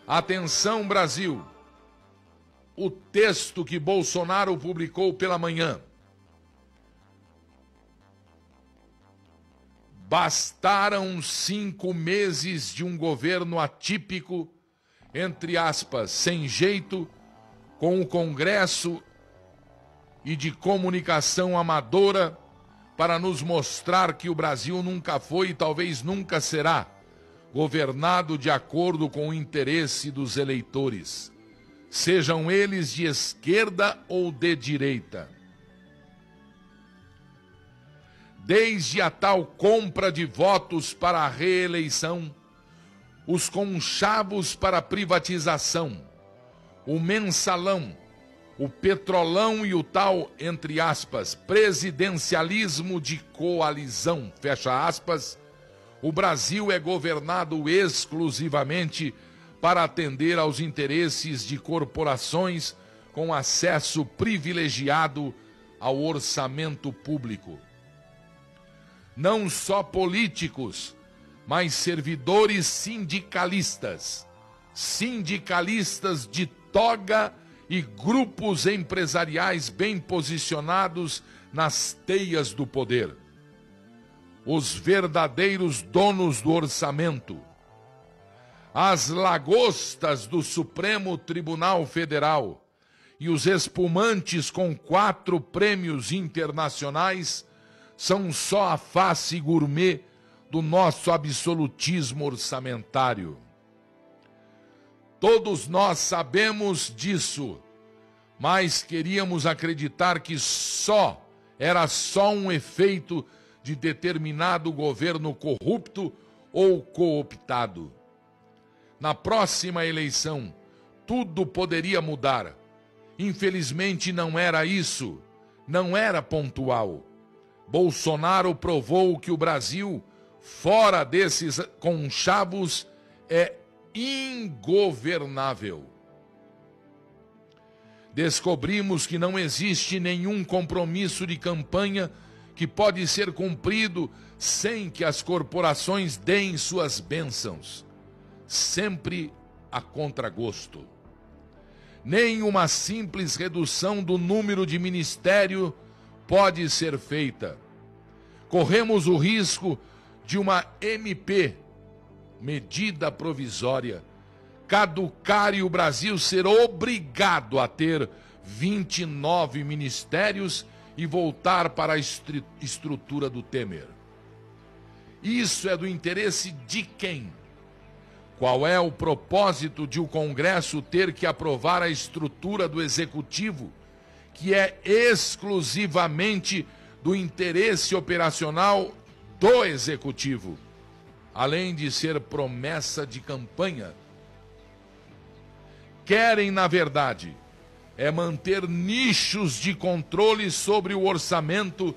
Atenção, Brasil! O texto que Bolsonaro publicou pela manhã. Bastaram 5 meses de um governo atípico, entre aspas, sem jeito, com o Congresso e de comunicação amadora, para nos mostrar que o Brasil nunca foi e talvez nunca será governado de acordo com o interesse dos eleitores, sejam eles de esquerda ou de direita. Desde a tal compra de votos para a reeleição, os conchavos para a privatização, o mensalão, o petrolão e o tal, entre aspas, presidencialismo de coalizão, fecha aspas, o Brasil é governado exclusivamente para atender aos interesses de corporações com acesso privilegiado ao orçamento público. Não só políticos, mas servidores sindicalistas, sindicalistas de toga e grupos empresariais bem posicionados nas teias do poder. Os verdadeiros donos do orçamento. As lagostas do Supremo Tribunal Federal e os espumantes com 4 prêmios internacionais são só a face gourmet do nosso absolutismo orçamentário. Todos nós sabemos disso, mas queríamos acreditar que era só um efeito de determinado governo corrupto ou cooptado. Na próxima eleição, tudo poderia mudar. Infelizmente não era isso, não era pontual. Bolsonaro provou que o Brasil, fora desses conchavos, é ingovernável. Descobrimos que não existe nenhum compromisso de campanha que pode ser cumprido sem que as corporações deem suas bênçãos, sempre a contragosto. Nem uma simples redução do número de ministério pode ser feita. Corremos o risco de uma MP, medida provisória, caducar e o Brasil ser obrigado a ter 29 ministérios e voltar para a estrutura do Temer. Isso é do interesse de quem? Qual é o propósito de o Congresso ter que aprovar a estrutura do Executivo, que é exclusivamente do interesse operacional do Executivo, além de ser promessa de campanha? Querem, na verdade, manter nichos de controle sobre o orçamento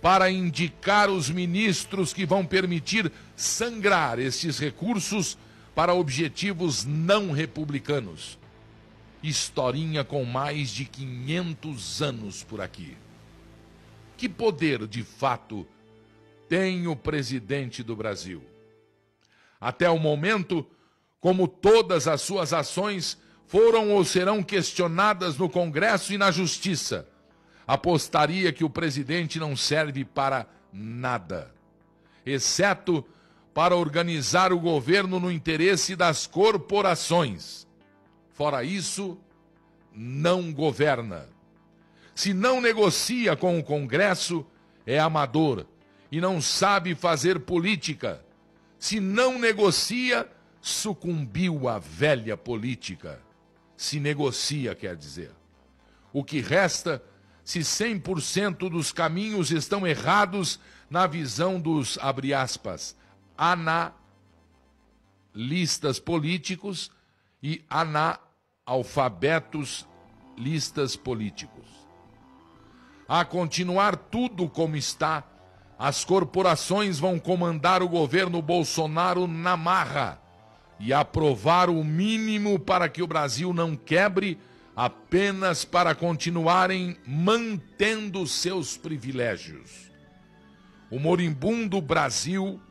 para indicar os ministros que vão permitir sangrar esses recursos para objetivos não republicanos. Historinha com mais de 500 anos por aqui. Que poder, de fato, tem o presidente do Brasil? Até o momento, como todas as suas ações foram ou serão questionadas no Congresso e na Justiça, apostaria que o presidente não serve para nada, exceto para organizar o governo no interesse das corporações. Fora isso, não governa. Se não negocia com o Congresso, é amador e não sabe fazer política. Se não negocia, sucumbiu à velha política. Se negocia, quer dizer. O que resta, se 100% dos caminhos estão errados na visão dos, abre aspas, analistas políticos e analfabetos listas políticos. A continuar tudo como está, as corporações vão comandar o governo Bolsonaro na marra e aprovar o mínimo para que o Brasil não quebre, apenas para continuarem mantendo seus privilégios. O moribundo Brasil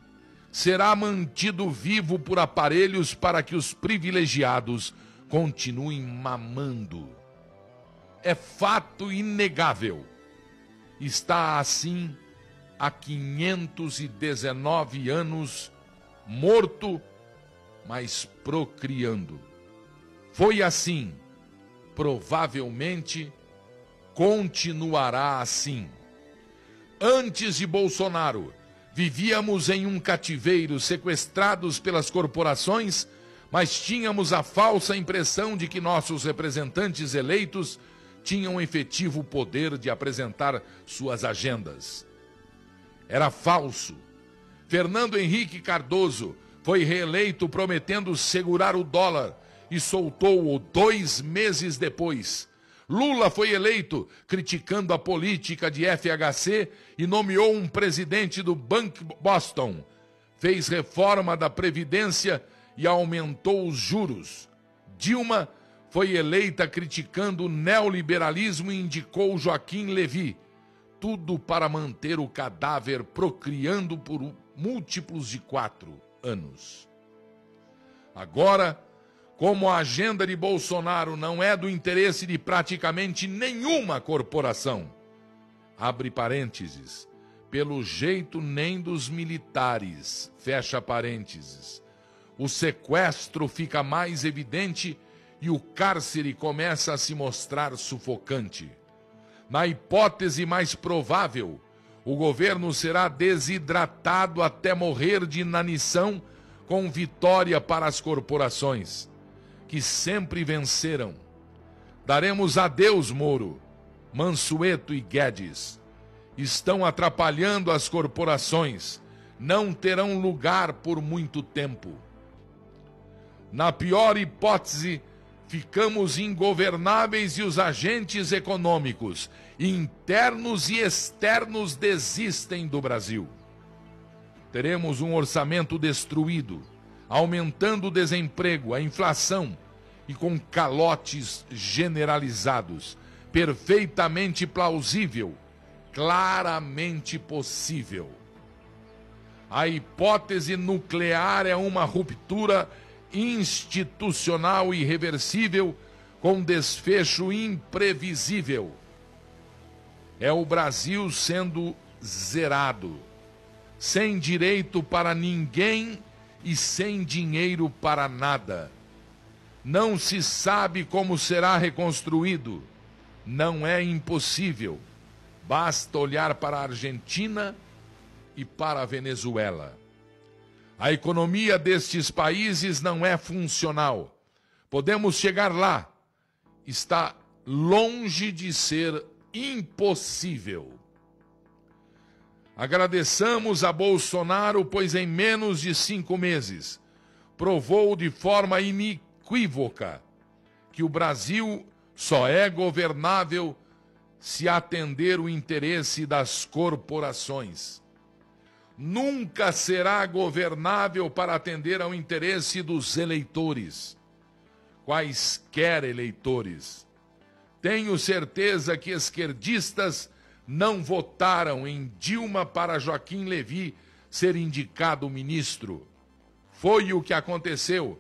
será mantido vivo por aparelhos para que os privilegiados continuem mamando. É fato inegável. Está assim há 519 anos, morto, mas procriando. Foi assim, provavelmente continuará assim. Antes de Bolsonaro, vivíamos em um cativeiro, sequestrados pelas corporações, mas tínhamos a falsa impressão de que nossos representantes eleitos tinham efetivo poder de apresentar suas agendas. Era falso. Fernando Henrique Cardoso foi reeleito prometendo segurar o dólar e soltou-o 2 meses depois. Lula foi eleito criticando a política de FHC e nomeou um presidente do Banco Boston. Fez reforma da Previdência e aumentou os juros. Dilma foi eleita criticando o neoliberalismo e indicou Joaquim Levy. Tudo para manter o cadáver procriando por múltiplos de 4 anos. Agora, como a agenda de Bolsonaro não é do interesse de praticamente nenhuma corporação, abre parênteses, pelo jeito nem dos militares, fecha parênteses, o sequestro fica mais evidente e o cárcere começa a se mostrar sufocante. Na hipótese mais provável, o governo será desidratado até morrer de inanição, com vitória para as corporações, que sempre venceram. Daremos adeus, Moro, Mansueto e Guedes. Estão atrapalhando as corporações, não terão lugar por muito tempo. Na pior hipótese, ficamos ingovernáveis e os agentes econômicos, internos e externos, desistem do Brasil. Teremos um orçamento destruído, aumentando o desemprego, a inflação e com calotes generalizados. Perfeitamente plausível, claramente possível. A hipótese nuclear é uma ruptura institucional irreversível com desfecho imprevisível. É o Brasil sendo zerado, sem direito para ninguém e sem dinheiro para nada. Não se sabe como será reconstruído. Não é impossível. Basta olhar para a Argentina e para a Venezuela. A economia destes países não é funcional. Podemos chegar lá. Está longe de ser impossível. Agradeçamos a Bolsonaro, pois em menos de 5 meses provou de forma inequívoca que o Brasil só é governável se atender o interesse das corporações. Nunca será governável para atender ao interesse dos eleitores, quaisquer eleitores. Tenho certeza que esquerdistas não votaram em Dilma para Joaquim Levy ser indicado ministro. Foi o que aconteceu,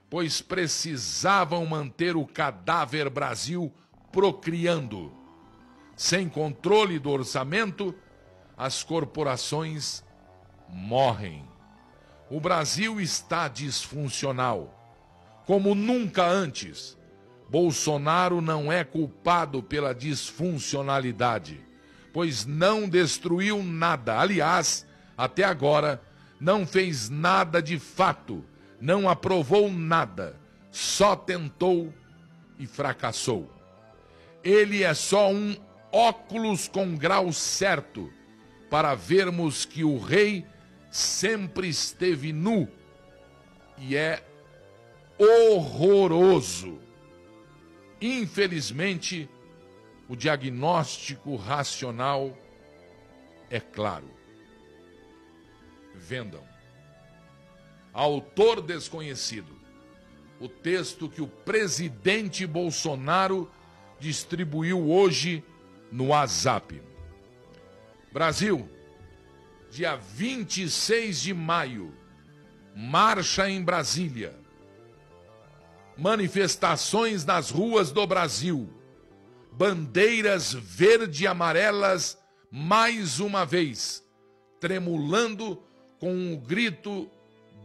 pois precisavam manter o cadáver Brasil procriando. Sem controle do orçamento, as corporações morrem. O Brasil está disfuncional. Como nunca antes, Bolsonaro não é culpado pela disfuncionalidade, pois não destruiu nada. Aliás, até agora, não fez nada de fato, não aprovou nada, só tentou e fracassou. Ele é só um óculos com grau certo para vermos que o rei sempre esteve nu e é horroroso. Infelizmente, o diagnóstico racional é claro. Vendam. Autor desconhecido. O texto que o presidente Bolsonaro distribuiu hoje no WhatsApp. Brasil, dia 26 de maio, marcha em Brasília, manifestações nas ruas do Brasil, bandeiras verde e amarelas mais uma vez, tremulando com o grito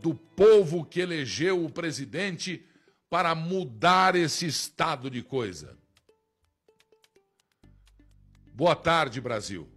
do povo que elegeu o presidente para mudar esse estado de coisa. Boa tarde, Brasil.